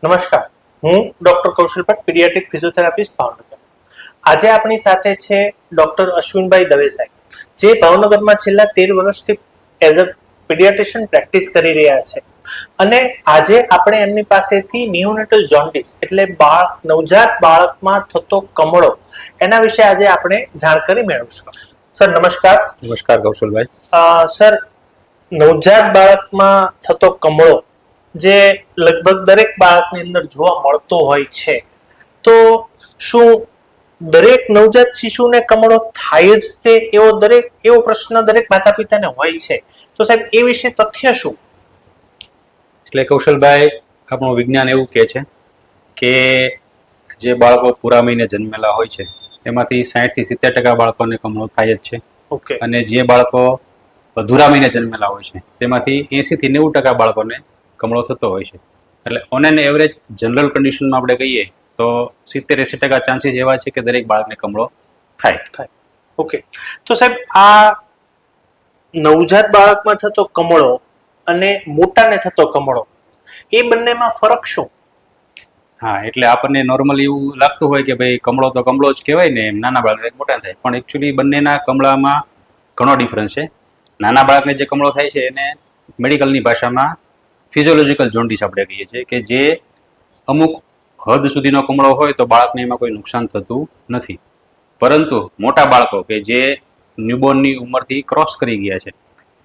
નમસ્કાર, હું ડોક્ટર કૌશલ Bhatt, paediatric physiotherapist Bhavnagar. આજે આપણી સાથે છે ડોક્ટર અશ્વિનભાઈ દવે સાહેબ, જે ભાવનગરમાં છેલ્લા 13 વર્ષથી એઝ અ પીડિયાટ્રિશિયન પ્રેક્ટિસ કરી રહ્યા છે. અને આજે આપણે એમની પાસેથી નિયોનેટલ જોન્ડિસ એટલે નવજાત બાળકમાં થતો કમળો એના વિશે આજે આપણે જાણકારી મેળવીશું. સર નમસ્કાર. નમસ્કાર કૌશલભાઈ. સર, નવજાત બાળકમાં થતો કમળો જે લગભગ દરેક બાળકની અંદર જોવા મળતો હોય છે, તો શું દરેક નવજાત શિશુને કમળો થાય જ તે એવો પ્રશ્ન દરેક માતા પિતાને હોય છે, તો સાહેબ એ વિશે તથ્ય શું? એટલે કૌશલભાઈ, આપણું વિજ્ઞાન એવું કહે છે કે જે બાળકો પૂરા મહિને જન્મેલા હોય છે એમાંથી 60 થી 70% બાળકોને કમળો થાય જ છે. ઓકે. અને જે બાળકો અધૂરા મહિને જન્મેલા હોય છે તેમાંથી 80 થી 90% બાળકોને કમળો થતો હોય છે. એટલે ઓન એન એવરેજ જનરલ કન્ડિશનમાં આપણે કહીએ તો 70-80% ચાન્સીસ એવા છે કે દરેક બાળકને કમળો થાય. ઓકે. તો સાહેબ, આ નવજાત બાળકમાં થતો કમળો અને મોટાને થતો કમળો, એ બંનેમાં ફરક શું? હા, એટલે આપણને નોર્મલી એવું લાગતું હોય કે ભાઈ કમળો તો કમળો જ કહેવાય ને, એમ નાના બાળક મોટા થાય, પણ એકચ્યુઅલી બંનેના કમળામાં ઘણો ડિફરન્સ છે. નાના બાળકને જે કમળો થાય છે એને મેડિકલની ભાષામાં ફિઝિયોલોજીકલ જોન્ડિસ આપણે કહીએ છીએ, કે જે અમુક હદ સુધીનો કમળો હોય તો બાળકને એમાં કોઈ નુકસાન થતું નથી. પરંતુ મોટા બાળકો કે જે ન્યૂબોર્નની ઉંમરથી ક્રોસ કરી ગયા છે,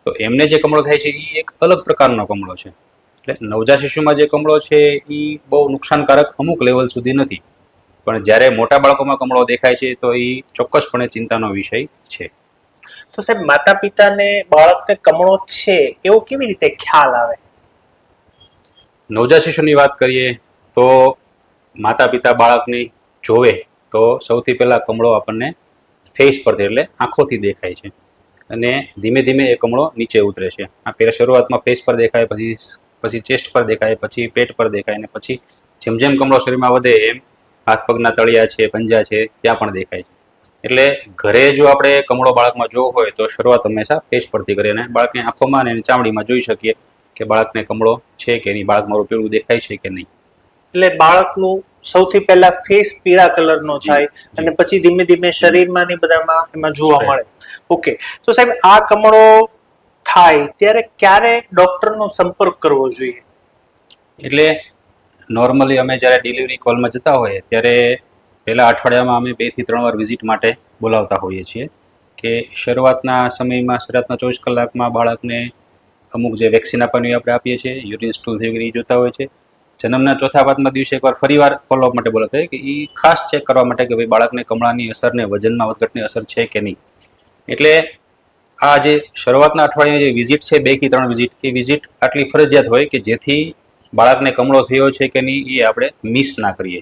તો એમને જે કમળો થાય છે એ એક અલગ પ્રકારનો કમળો છે. એટલે નવજાત શિશુમાં જે કમળો છે એ બહુ નુકસાનકારક અમુક લેવલ સુધી નથી, પણ જ્યારે મોટા બાળકોમાં કમળો દેખાય છે તો એ ચોક્કસપણે ચિંતાનો વિષય છે. તો સાહેબ, માતા પિતાને બાળકને કમળો છે એવો કેવી રીતે ખ્યાલ આવે? નવજાત શિશુની વાત કરીએ તો માતા પિતા બાળકને જોવે તો સૌથી પહેલા કમળો આપણને ફેસ પરથી એટલે આંખોથી દેખાય છે, અને ધીમે ધીમે એ કમળો નીચે ઉતરે છે. આ પહેલા શરૂઆતમાં ફેસ પર દેખાય, પછી ચેસ્ટ પર દેખાય, પછી પેટ પર દેખાય, અને પછી જેમ જેમ કમળો શરીરમાં વધે એમ હાથ પગના તળિયા છે, પંજા છે, ત્યાં પણ દેખાય છે. એટલે ઘરે જો આપણે કમળો બાળકમાં જોવો હોય તો શરૂઆત હંમેશા ફેસ પરથી કરીએ, અને બાળકની આંખોમાં અને ચામડીમાં જોઈ શકીએ કે બાળકને કમળો છે કે નહીં, બાળક મારું પીળું દેખાય છે કે નહીં. એટલે બાળકનું સૌથી પહેલા ફેસ પીળા કલરનો થાય અને પછી ધીમે ધીમે શરીરમાં ને બધામાં એમાં જોવા મળે. ઓકે. તો સાહેબ, આ કમળો થાય ત્યારે ક્યારે ડોક્ટરનો સંપર્ક કરવો જોઈએ? એટલે નોર્મલી અમે જ્યારે ડિલિવરી કોલમાં જતા હોઈએ ત્યારે પહેલા અઠવાડિયામાં અમે 2 થી 3 વાર વિઝિટ માટે બોલાવતા હોઈએ છીએ, કે શરૂઆતના સમયમાં, શરૂઆતના 24 કલાકમાં બાળકને અમુક જે વેક્સિન આપવાની આપણે આપીએ છીએ, યુરિન સ્ટૂલ થઈ ગઈ જોતા હોય છે. જન્મના ચોથા પાંચમા દિવસે એકવાર ફરીવાર ફોલોઅપ માટે બોલાવતા હોય કે એ ખાસ ચેક કરવા માટે કે ભાઈ બાળકને કમળાની અસર ને વજનમાં વધઘટની અસર છે કે નહીં. એટલે આ જે શરૂઆતના અઠવાડિયાની જે વિઝિટ છે, 2 થી 3 વિઝિટ, એ વિઝિટ આટલી ફરજિયાત હોય કે જેથી બાળકને કમળો થયો છે કે નહીં એ આપણે મિસ ના કરીએ.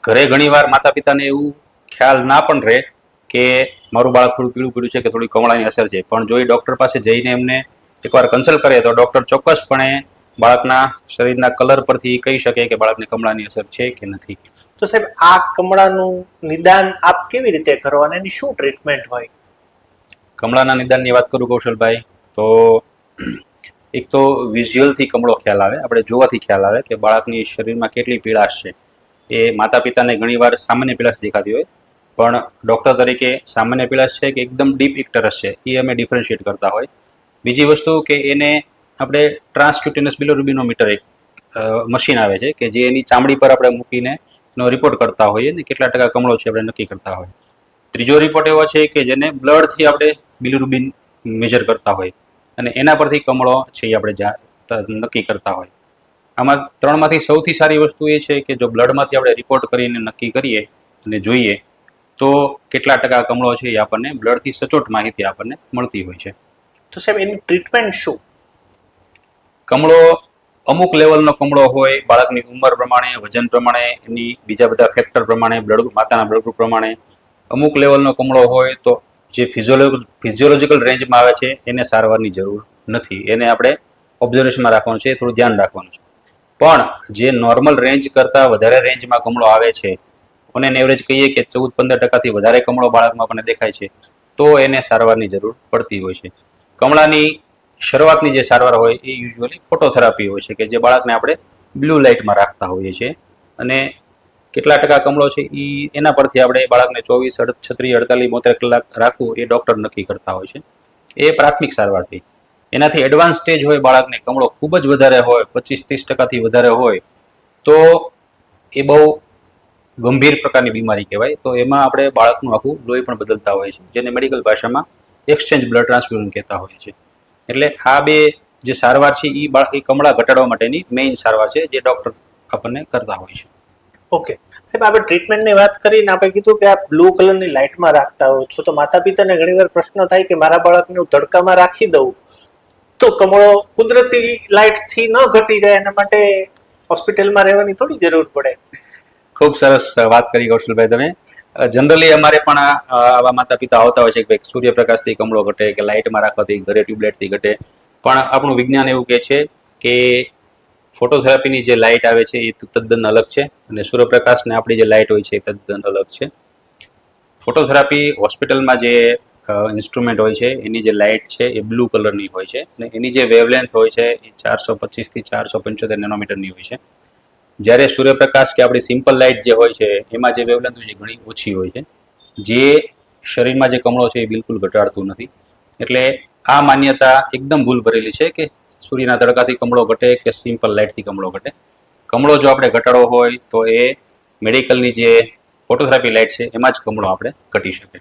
ઘરે ઘણીવાર માતા પિતાને એવું ખ્યાલ ના પણ રહે કે મારું બાળક થોડું પીળું પીળું છે કે થોડી કમળાની અસર છે, પણ જો એ ડૉક્ટર પાસે જઈને એમને એકવાર કન્સલ્ટ કરે તો ડૉક્ટર ચોક્કસપણે બાળકના શરીરના કલર પરથી કહી શકે કે બાળકને કમળાની અસર છે કે નથી. તો સાહેબ, આ કમળાનું નિદાન આપ કેવી રીતે કરો અને એની શું ટ્રીટમેન્ટ હોય? કમળાના નિદાનની વાત કરું કૌશલભાઈ, તો એક તો વિઝ્યુઅલથી કમળો ખ્યાલ આવે, આપણે જોવાથી ખ્યાલ આવે કે બાળકની શરીરમાં કેટલી પીળાશ છે. એ માતા પિતાને ઘણીવાર સામાન્ય પીળાશ દેખાતી હોય, પણ ડૉક્ટર તરીકે સામાન્ય પીળાશ છે કે એકદમ ડીપ ઇક્ટરસ છે એ અમે ડિફરન્શિએટ કરતા હોય. બીજી વસ્તુ કે એને આપણે ટ્રાન્સક્યુટેનસ બિલિરુબિનોમીટર એક મશીન આવે છે કે જે એની ચામડી પર આપણે મૂકીને એનો રિપોર્ટ કરતા હોઈએ ને કેટલા ટકા કમળો છે આપણે નક્કી કરતા હોય. ત્રીજો રિપોર્ટ એવો છે કે જેને બ્લડથી આપણે બિલિરુબિન મેજર કરતા હોય અને એના પરથી કમળો છે એ આપણે નક્કી કરતા હોય. આમાં ત્રણમાંથી સૌથી સારી વસ્તુ એ છે કે જો બ્લડમાંથી આપણે રિપોર્ટ કરીને નક્કી કરીએ અને જોઈએ તો કેટલા ટકા કમળો છે એ આપણને બ્લડથી સચોટ માહિતી આપણને મળતી હોય છે. તો સાહેબ, એની ટ્રીટમેન્ટ શું? કમળો અમુક લેવલનો કમળો હોય, બાળકની ઉંમર પ્રમાણે, વજન પ્રમાણે, એની બીજા બધા ફેક્ટર પ્રમાણે, માતાના બ્લડ ગ્રુપ પ્રમાણે અમુક લેવલનો કમળો હોય તો જે ફિઝિયોલોજીકલ રેન્જમાં આવે છે એને સારવારની જરૂર નથી. એને આપણે ઓબ્ઝર્વેશનમાં રાખવાનું છે, થોડું ધ્યાન રાખવાનું છે. પણ જે નોર્મલ રેન્જ કરતાં વધારે રેન્જમાં કમળો આવે છે, અને એને એવરેજ કહીએ કે 14-15%થી વધારે કમળો બાળકમાં આપણને દેખાય છે, તો એને સારવારની જરૂર પડતી હોય છે. કમળાની શરૂઆતની જે સારવાર હોય એ યુઝ્યુઅલી ફોટોથેરાપી હોય છે કે જે બાળકને આપણે બ્લુ લાઇટમાં રાખતા હોઈએ છીએ. અને કેટલા ટકા કમળો છે એ એના પરથી આપણે બાળકને 24, 36, 48, 72 કલાક રાખવું એ ડૉક્ટર નક્કી કરતા હોય છે. એ પ્રાથમિક સારવારથી. એનાથી એડવાન્સ સ્ટેજ હોય બાળકને કમળો ખૂબ જ વધારે હોય, 25-30% વધારે હોય, તો એ બહુ ગંભીર પ્રકારની બીમારી કહેવાય. તો એમાં આપણે બાળકનું આખું લોહી પણ બદલતા હોય છે, જેને મેડિકલ ભાષામાં એક્સચેન્જ બ્લડ ટ્રાન્સફ્યુઝન કહેતા હોય છે. એટલે આ બે જે સારવાર છે એ કમળા ઘટાડવા માટેની મેઇન સારવાર છે જે ડૉક્ટર આપણને કરતા હોય છે. ઓકે સાહેબ, આપણે ટ્રીટમેન્ટની વાત કરીને આપણે કીધું કે આપ બ્લુ કલરની લાઇટમાં રાખતા હો છો, તો માતા પિતાને ઘણીવાર પ્રશ્ન થાય કે મારા બાળકને હું તડકામાં રાખી દઉં તો કમળો કુદરતી લાઇટથી ન ઘટી જાય, એના માટે હોસ્પિટલમાં રહેવાની થોડી જરૂર પડે. ખૂબ સરસ વાત કરી કૌશલભાઈ તમે. જનરલી અમારે પણ આવા માતા પિતા આવતા હોય છે કે ભાઈ સૂર્યપ્રકાશથી કમળો ઘટે કે લાઇટમાં રાખવાથી ઘરે ટ્યુબલાઇટથી ઘટે. પણ આપણું વિજ્ઞાન એવું કહે છે કે ફોટોથેરાપીની જે લાઇટ આવે છે એ તદ્દન અલગ છે અને સૂર્યપ્રકાશને આપણી જે લાઇટ હોય છે એ તદ્દન અલગ છે. ફોટોથેરાપી હોસ્પિટલમાં જે ઇન્સ્ટ્રુમેન્ટ હોય છે એની જે લાઇટ છે એ બ્લુ કલરની હોય છે અને એની જે વેવલેન્થ હોય છે એ 425 થી 475 નેનોમીટરની હોય છે. જ્યારે સૂર્યપ્રકાશ કે આપણી સિમ્પલ લાઇટ જે હોય છે એમાં જે વેવલેન્થ હોય છે ઘણી ઓછી હોય છે, જે શરીરમાં જે કમળો છે એ બિલકુલ ઘટાડતું નથી. એટલે આ માન્યતા એકદમ ભૂલ ભરેલી છે કે સૂર્યના તડકાથી કમળો ઘટે કે સિમ્પલ લાઇટથી કમળો ઘટે. કમળો જો આપણે ઘટાડવો હોય તો એ મેડિકલની જે ફોટોથેરાપી લાઇટ છે એમાં જ કમળો આપણે ઘટી શકે.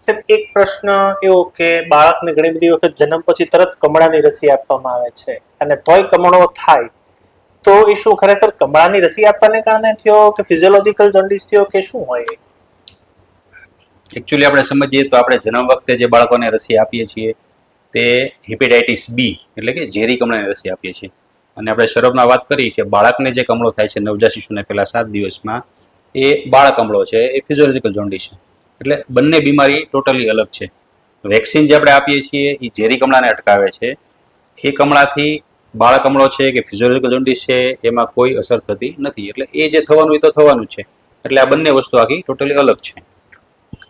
સાહેબ, એક પ્રશ્ન એવો કે બાળકને ઘણી બધી વખત જન્મ પછી તરત કમળાની રસી આપવામાં આવે છે અને તોય કમળો થાય, તો એ શું ખરેખર કમળાની રસી આપવાને કારણે થયો કે ફિઝિયોલોજીકલ જોન્ડિસ થયો કે શું હોય? એકચ્યુઅલી આપણે સમજીએ તો આપણે જન્મ વખતે જે બાળકોને રસી આપીએ છીએ તે હેપેટાઇટિસ બી એટલે કે ઝેરી કમળાની રસી આપીએ છીએ. અને આપણે શરૂઆતમાં વાત કરી કે બાળકને જે કમળો થાય છે નવજાત શિશુને પહેલા 7 દિવસમાં, એ બાળ કમળો છે, એ ફિઝિયોલોજીકલ જોન્ડિસ છે. એટલે બંને બીમારી ટોટલી અલગ છે. વેક્સિન જે આપણે આપીએ છીએ એ ઝેરી કમળાને અટકાવે છે. એ કમળાથી બાળ કમળો છે કે ફિઝિયોલોજીકલ જોન્ડિસ છે એમાં કોઈ અસર થતી નથી. એટલે એ જે થવાનું એ તો થવાનું જ છે. એટલે આ બંને વસ્તુ આખી ટોટલી અલગ છે.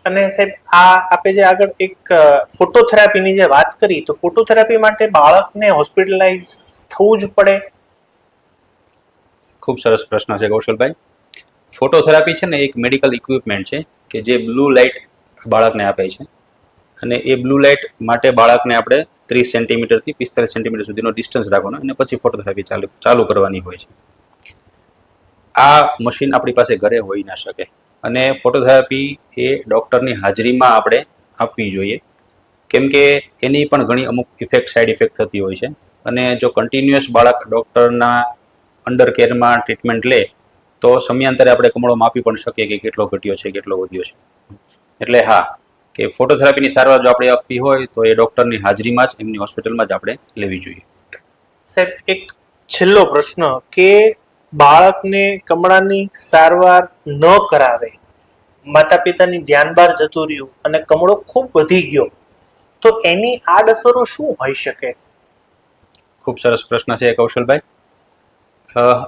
અને સાહેબ, આ આપે જે આગળ એક ફોટોથેરાપીની જે વાત કરી, તો ફોટોથેરાપી માટે બાળકને હોસ્પિટલાઇઝ થવું જ પડે? ખૂબ સરસ પ્રશ્ન છે કૌશલભાઈ. ફોટોથેરાપી છે ને એક મેડિકલ ઇક્વિપમેન્ટ છે કે જે બ્લુ લાઇટ બાળકને આપે છે. અને એ બ્લુ લાઇટ માટે બાળકને આપણે 30 સેન્ટીમીટરથી 45 સેન્ટીમીટર સુધીનો ડિસ્ટન્સ રાખવાનો અને પછી ફોટોથેરાપી ચાલુ કરવાની હોય છે. આ મશીન આપણી પાસે ઘરે હોઈ ના શકે અને ફોટોથેરાપી એ ડૉક્ટરની હાજરીમાં આપણે આપવી જોઈએ, કેમ કે એની પણ ઘણી અમુક સાઇડ ઇફેક્ટ થતી હોય છે. અને જો કન્ટિન્યુઅસ બાળક ડૉક્ટરના અંડર કેરમાં ટ્રીટમેન્ટ લે તો સમયાંતરે આપણે કમળો માપી પણ શકીએ કે કેટલો ઘટ્યો છે કેટલો વધ્યો છે. એટલે હા, કે ફોટોથેરાપીની સારવાર જો આપણે આપવી હોય તો એ ડૉક્ટરની હાજરીમાં જ એમની હોસ્પિટલમાં જ આપણે લેવી જોઈએ. સાહેબ, એક છેલ્લો પ્રશ્ન કે બાળકને કમળાની સારવાર ન કરાવે, માતા પિતાની ધ્યાન બહાર જતું રહ્યું અને કમળો ખૂબ વધી ગયો, તો એની આડઅસરો શું હોઈ શકે? ખૂબ સરસ પ્રશ્ન છે કૌશલભાઈ.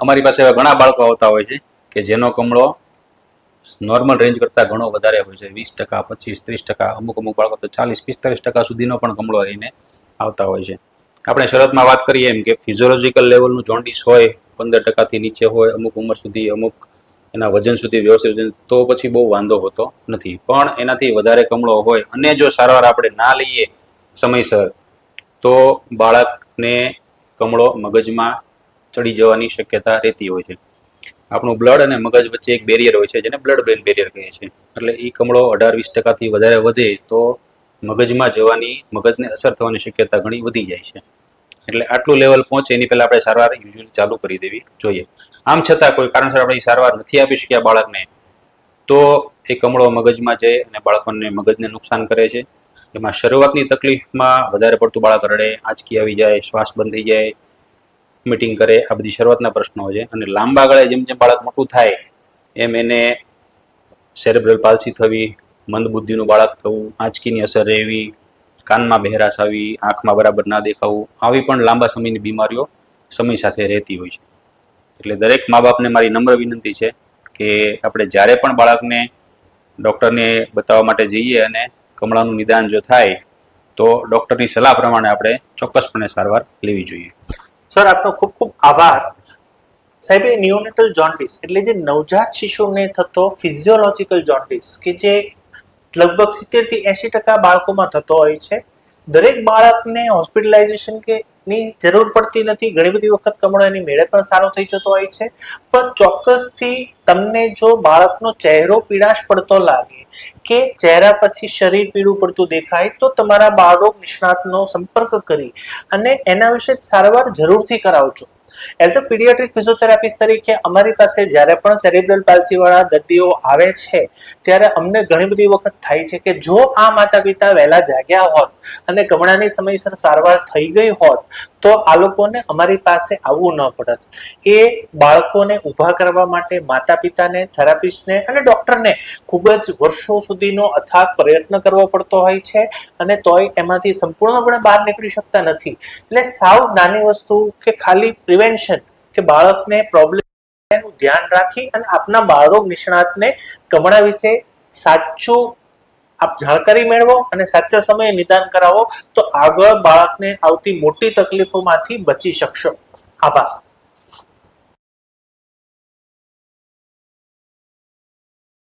અમારી પાસે એવા ઘણા બાળકો આવતા હોય છે કે જેનો કમળો નોર્મલ રેન્જ કરતાં ઘણો વધારે હોય છે, 20%, 25, 30%, અમુક બાળકો તો 40-45% સુધીનો પણ કમળો લઈને આવતા હોય છે. આપણે શરૂઆતમાં વાત કરીએ એમ કે ફિઝિયોલોજીકલ લેવલનું જોન્ડિસ હોય, 15%થી નીચે હોય, અમુક ઉંમર સુધી, અમુક એના વજન સુધી વ્યવસ્થિત, તો પછી બહુ વાંધો હોતો નથી. પણ એનાથી વધારે કમળો હોય અને જો સારવાર આપણે ના લઈએ સમયસર, તો બાળકને કમળો મગજમાં ચડી જવાની શક્યતા રહેતી હોય છે. આપણું બ્લડ અને મગજ વચ્ચે એક બેરિયર હોય છે જેને બ્લડ બ્રેન બેરિયર કહે છે. એટલે એ કમળો 18-20%થી વધારે વધે તો મગજમાં જવાની, મગજને અસર થવાની શક્યતા ઘણી વધી જાય છે. એટલે આટલું લેવલ પહોંચે એની પહેલા આપણે સારવાર યુઝ્યુઅલી ચાલુ કરી દેવી જોઈએ. આમ છતાં કોઈ કારણસર આપણે સારવાર નથી આપી શક્યા બાળકને, તો એ કમળો મગજમાં જાય અને બાળકોને મગજને નુકસાન કરે છે. એમાં શરૂઆતની તકલીફમાં વધારે પડતું બાળક રડે, આંચકી આવી જાય, શ્વાસ બંધ થઈ જાય, મીટિંગ કરે, આ બધી શરૂઆતના પ્રશ્નો છે. અને લાંબા ગાળે જેમ જેમ બાળક મોટું થાય એમ એને સેરેબ્રલ પાલ્સી થવી, મંદબુદ્ધિનું બાળક થવું, આંચકીની અસર રહેવી, કાનમાં બહેરાશ આવી, આંખમાં બરાબર ના દેખાવું, આવી પણ લાંબા સમયની બીમારીઓ સમય સાથે રહેતી હોય છે. એટલે દરેક મા બાપને મારી નમ્ર વિનંતી છે કે આપણે જ્યારે પણ બાળકને ડૉક્ટરને બતાવવા માટે જઈએ અને કમળાનું નિદાન જો થાય તો ડૉક્ટરની સલાહ પ્રમાણે આપણે ચોક્કસપણે સારવાર લેવી જોઈએ. સર, આપનો ખૂબ ખૂબ આભાર. સાહેબ, એ નિયોનેટલ જોન્ડિસ એટલે જે નવજાત શિશુને થતો ફિઝિયોલોજીકલ જોન્ડિસ કે જે લગભગ 70 થી 80% બાળકોમાં થતો હોય છે. દરેક બાળકને હોસ્પિટલાઇઝેશન કે ની જરૂર પડતી નથી. ઘણી બધી વખત કમળો એની મેળે પણ સારો થઈ જતો હોય છે. પણ ચોક્કસથી તમને જો બાળકનો ચહેરો પીળાશ પડતો લાગે કે ચહેરા પછી શરીર પીળું પડતું દેખાય તો તમારા બાળરોગ નિષ્ણાતનો સંપર્ક કરી અને એના વિશે સારવાર જરૂરથી કરાવજો. એઝ અ પીડિયાટ્રિક ફિઝિયોથેરાપિસ્ટ તરીકે અમારી પાસે જ્યારે પણ સેરેબ્રલ પાલ્સી વાળા દર્દીઓ આવે છે ત્યારે અમને ઘણી બધી વખત થાય છે કે જો આ માતા પિતા વહેલા જાગ્યા હોત અને કમળાની સમયસર સારવાર થઈ ગઈ હોત તો આ લોકોને અમારી પાસે આવવું ન પડત. એ બાળકોને ઊભા કરવા માટે માતા પિતાને, થેરાપિસ્ટને અને ડોક્ટરને ખૂબ જ વર્ષો સુધીનો અથાગ પ્રયત્ન કરવો પડતો હોય છે અને તોય એમાંથી સંપૂર્ણપણે બહાર નીકળી શકતા નથી. એટલે સાવ નાની વસ્તુ કે ખાલી પ્રિવેન્શન કે બાળકને પ્રોબ્લેમ નું ધ્યાન રાખી અને આપના બાળરોગ નિષ્ણાતને કમળા વિશે સાચું આપ જાણકારી મેળવો અને સાચા સમયે નિદાન કરાવો તો આગળ બાળકને આવતી મોટી તકલીફોમાંથી બચી શકશો. આભાર.